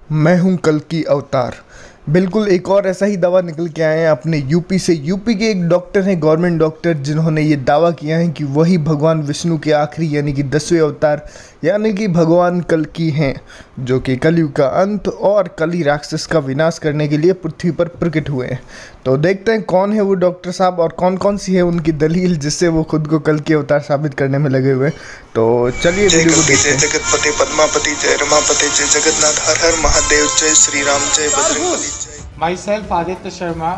मैं हूं कल की अवतार। बिल्कुल एक और ऐसा ही दावा निकल के आए हैं अपने यूपी से। यूपी के एक डॉक्टर हैं, गवर्नमेंट डॉक्टर, जिन्होंने ये दावा किया है कि वही भगवान विष्णु के आखिरी यानी कि 10वें अवतार यानी कि भगवान कल्कि हैं, जो कि कलयुग का अंत और कली राक्षस का विनाश करने के लिए पृथ्वी पर प्रकट हुए हैं। तो देखते हैं कौन है वो डॉक्टर साहब और कौन कौन सी है उनकी दलील जिससे वो खुद को कल के अवतार साबित करने में लगे हुए हैं। तो चलिए वीडियो को देखते हैं। जय जगतपति पद्मापति, जय रमापति, जय जगन्नाथ, हर हर महादेव, जय श्री राम, जय बजरंगबली, जय। Myself Aditya Sharma,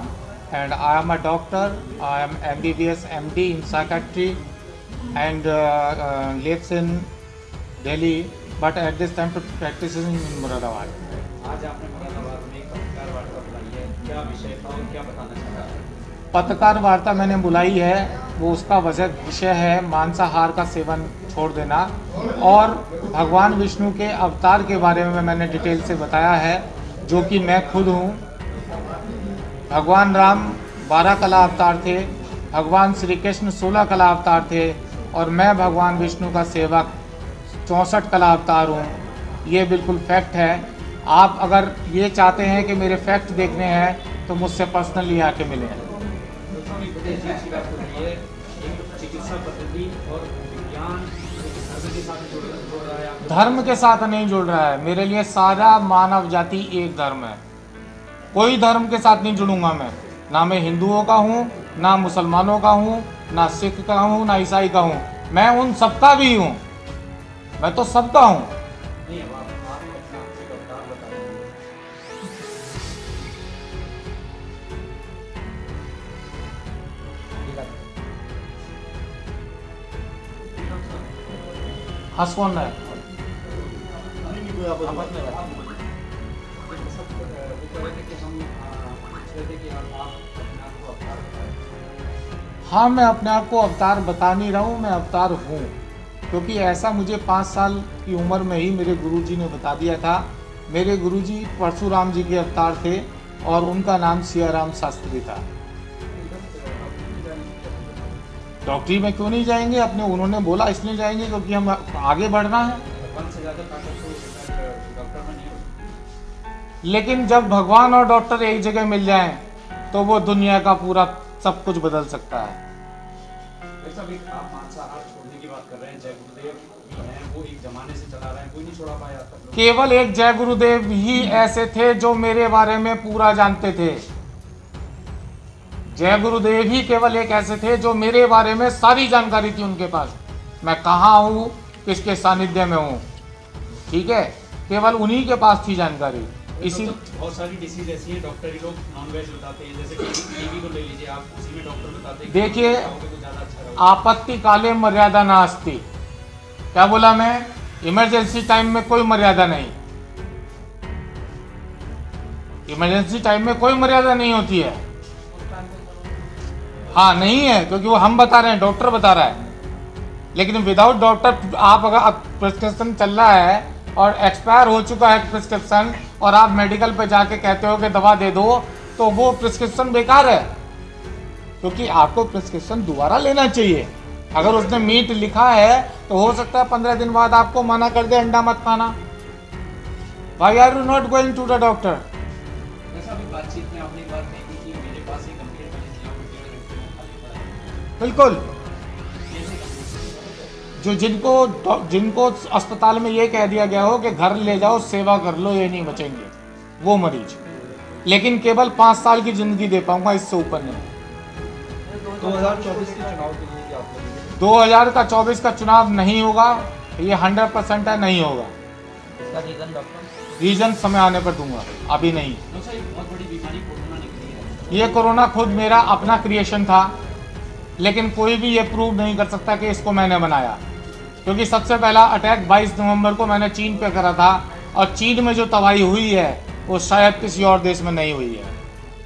and I am a doctor. I am MBBS MD in psychiatry and lives in Delhi, but at this time practices in Muradabad. आज आपने मुरादाबाद में एक पत्रकार वार्ता बुलाई है, क्या विषय था और क्या बताना चाहता है? पत्रकार वार्ता मैंने बुलाई है, वो उसका विषय है मांसाहार का सेवन छोड़ देना, और भगवान विष्णु के अवतार के बारे में मैंने डिटेल से बताया है, जो कि मैं खुद हूँ। भगवान राम 12 कला अवतार थे, भगवान श्री कृष्ण 16 कला अवतार थे, और मैं भगवान विष्णु का सेवक 64 कला अवतार हूँ। ये बिल्कुल फैक्ट है। आप अगर ये चाहते हैं कि मेरे फैक्ट देखने हैं तो मुझसे पर्सनली आके मिलें। चिकित्सा पद्धति और विज्ञान धर्म के साथ नहीं जुड़ रहा है। मेरे लिए सारा मानव जाति एक धर्म है, कोई धर्म के साथ नहीं जुड़ूंगा मैं। ना मैं हिंदुओं का हूँ, ना मुसलमानों का हूँ, ना सिख का हूँ, ना ईसाई का हूँ। मैं उन सबका भी हूँ, मैं तो सबका हूँ। हंस कौन रहा है? हाँ, मैं अपने आप को अवतार बता नहीं रहा हूँ, मैं अवतार हूँ, क्योंकि ऐसा मुझे 5 साल की उम्र में ही मेरे गुरुजी ने बता दिया था। मेरे गुरुजी परशुराम जी के अवतार थे और उनका नाम सियाराम शास्त्री था। डॉक्टरी में क्यों नहीं जाएंगे? अपने उन्होंने बोला इसलिए जाएंगे क्योंकि हम आगे बढ़ना है। लेकिन जब भगवान और डॉक्टर एक जगह मिल जाएं तो वो दुनिया का पूरा सब कुछ बदल सकता है। आप मांसाहार छोड़ने की बात कर रहे हैं, जय गुरुदेव हैं, वो एक जमाने से चला रहे हैं, कोई नहीं छोड़ा पाया अब तक। केवल एक जय गुरुदेव ही ऐसे थे जो मेरे बारे में पूरा जानते थे। जय गुरुदेव ही केवल एक ऐसे थे जो मेरे बारे में सारी जानकारी थी उनके पास। मैं कहाँ हूँ, किसके सानिध्य में हूँ, ठीक है, केवल उन्हीं के पास थी जानकारी। इसी बहुत सारी डिसीज ऐसी हैं, डॉक्टर ही लोग नॉन-वेज बताते हैं, जैसे टीबी को ले लीजिए आप, उसी में डॉक्टर बताते हैं। देखिए, आपत्ति काले मर्यादा नास्ति। क्या बोला मैं? इमरजेंसी टाइम में कोई मर्यादा नहीं। इमरजेंसी टाइम में कोई मर्यादा नहीं होती है। हाँ, नहीं है, क्योंकि वो हम बता रहे हैं, डॉक्टर बता रहा है। लेकिन विदाउट डॉक्टर आप अगर प्रिस्क्रिप्शन चल रहा है और एक्सपायर हो चुका है प्रिस्क्रिप्शन, और आप मेडिकल पे जाके कहते हो कि दवा दे दो, तो वो प्रिस्क्रिप्शन बेकार है, क्योंकि आपको प्रिस्क्रिप्शन दोबारा लेना चाहिए। अगर उसने मीट लिखा है तो हो सकता है 15 दिन बाद आपको मना कर दे अंडा मत खाना। Why are you not going to the doctor? बातचीत में आपने बात कही कि मेरे पास एक गंभीर बिल्कुल, जो जिनको अस्पताल में ये कह दिया गया हो कि घर ले जाओ सेवा कर लो, ये नहीं बचेंगे वो मरीज। लेकिन केवल 5 साल की जिंदगी दे पाऊंगा, इससे ऊपर नहीं। 2024 के चुनाव के लिए आप 2024 का चुनाव नहीं होगा, ये 100% है, नहीं होगा। इसका रीजन डॉक्टर? रीजन समय आने पर दूंगा, अभी नहीं। बहुत बड़ी बीमारी कोरोना निकली है। ये कोरोना खुद मेरा अपना क्रिएशन था, लेकिन कोई भी ये प्रूव नहीं कर सकता कि इसको मैंने बनाया, क्योंकि सबसे पहला अटैक 22 नवंबर को मैंने चीन पे करा था, और चीन में जो तबाही हुई है वो शायद किसी और देश में नहीं हुई है।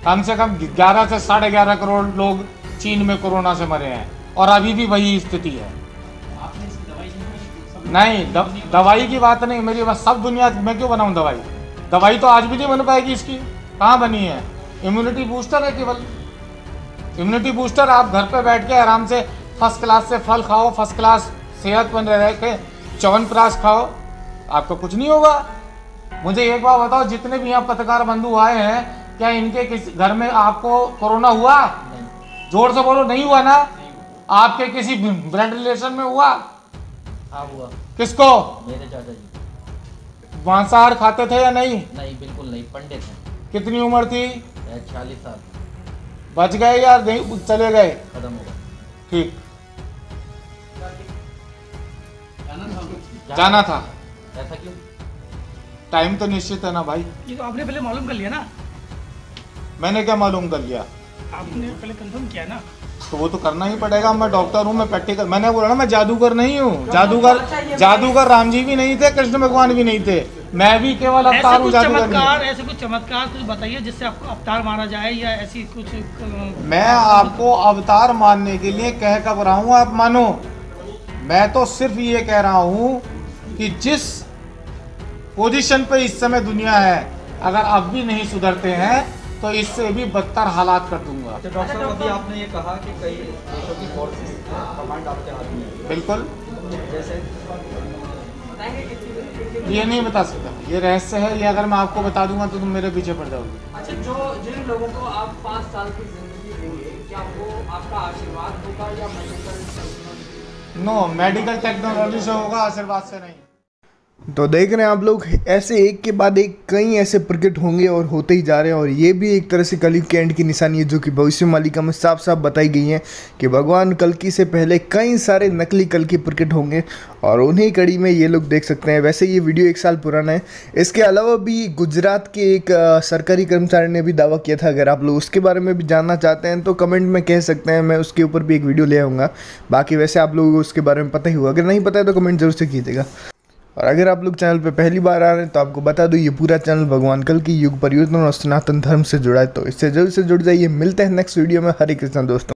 कम से कम 11 से 11.5 करोड़ लोग चीन में कोरोना से मरे हैं, और अभी भी वही स्थिति है। आपने इसकी दवाई नहीं, दवाई की बात नहीं मेरी, बस सब दुनिया में क्यों बनाऊं दवाई? दवाई तो आज भी नहीं बन पाएगी इसकी, कहाँ बनी है? इम्यूनिटी बूस्टर है केवल। इम्यूनिटी बूस्टर आप घर पे बैठ के आराम से फर्स्ट क्लास से फल खाओ, फर्स्ट क्लास सेहतमंद रह के च्यवनप्राश खाओ, आपको कुछ नहीं होगा। मुझे एक बात बताओ, जितने भी यहाँ पत्रकार बंधु आए हैं, क्या इनके किसी घर में आपको कोरोना हुआ? जोर से बोलो, नहीं हुआ ना? आपके किसी ब्लड रिलेशन में हुआ? हाँ हुआ। किसको? मेरे चाचा जी। मांसाहार खाते थे या नहीं? नहीं, बिल्कुल नहीं, पंडित हैं। कितनी उम्र थी? 40 साल। बच गए या नहीं चले गए? खत्म हो गया। ठीक, जाना था। ऐसा क्यों? टाइम तो निश्चित है ना भाई। ये तो आपने पहले मालूम कर लिया ना। मैंने क्या मालूम कर लिया? आपने पहले कंफर्म किया ना। तो वो तो करना ही पड़ेगा। मैं डॉक्टर हूँ, मैं प्रैक्टिकल, मैंने बोला ना मैं जादूगर नहीं हूँ। जादूगर राम जी भी नहीं थे, कृष्ण भगवान भी नहीं थे, मैं भी केवल अवतार हूँ। ऐसे कुछ चमत्कार कुछ बताइए जिससे आपको अवतार माना जाए, या ऐसी कुछ। मैं आपको अवतार मानने के लिए कह कब रहा हूँ आप मानो? मैं तो सिर्फ ये कह रहा हूँ कि जिस पोजीशन पे इस समय दुनिया है, अगर अब भी नहीं सुधरते हैं तो इससे भी बदतर हालात कर दूंगा। तो डॉक्टर साहब, अभी आपने ये कहा कि कई देशों की फोर्सेस कमांड आपके हाथ में है। बिल्कुल, जैसे ये नहीं बता सकता, ये रहस्य है। ये अगर मैं आपको बता दूंगा तो तुम मेरे पीछे पड़ जाओगे। अच्छा, जो जिन लोगों को आप 5 साल की जिंदगी देंगे, क्या वो आपका आशीर्वाद होगा या मेडिकल? नो, मेडिकल टेक्नोलॉजी से होगा, आशीर्वाद से नहीं। तो देख रहे हैं आप लोग, ऐसे एक के बाद एक कई ऐसे प्रकट होंगे और होते ही जा रहे हैं। और ये भी एक तरह से कलयुग के एंड की निशानी है, जो कि भविष्य मालिका में साफ साफ बताई गई है कि भगवान कल्कि से पहले कई सारे नकली कल्कि प्रकट होंगे। और उन्हीं कड़ी में ये लोग देख सकते हैं। वैसे ये वीडियो 1 साल पुराना है। इसके अलावा भी गुजरात के एक सरकारी कर्मचारी ने भी दावा किया था। अगर आप लोग उसके बारे में भी जानना चाहते हैं तो कमेंट में कह सकते हैं, मैं उसके ऊपर भी एक वीडियो ले आऊँगा। बाकी वैसे आप लोगों को उसके बारे में पता ही होगा, अगर नहीं पता है तो कमेंट जरूर से कीजिएगा। और अगर आप लोग चैनल पे पहली बार आ रहे हैं तो आपको बता दूं, ये पूरा चैनल भगवान कल्कि युग परिवर्तन और सनातन धर्म से जुड़ा है। तो इससे जल्द से जुड़ जाइए। मिलते हैं नेक्स्ट वीडियो में। हरे कृष्ण दोस्तों।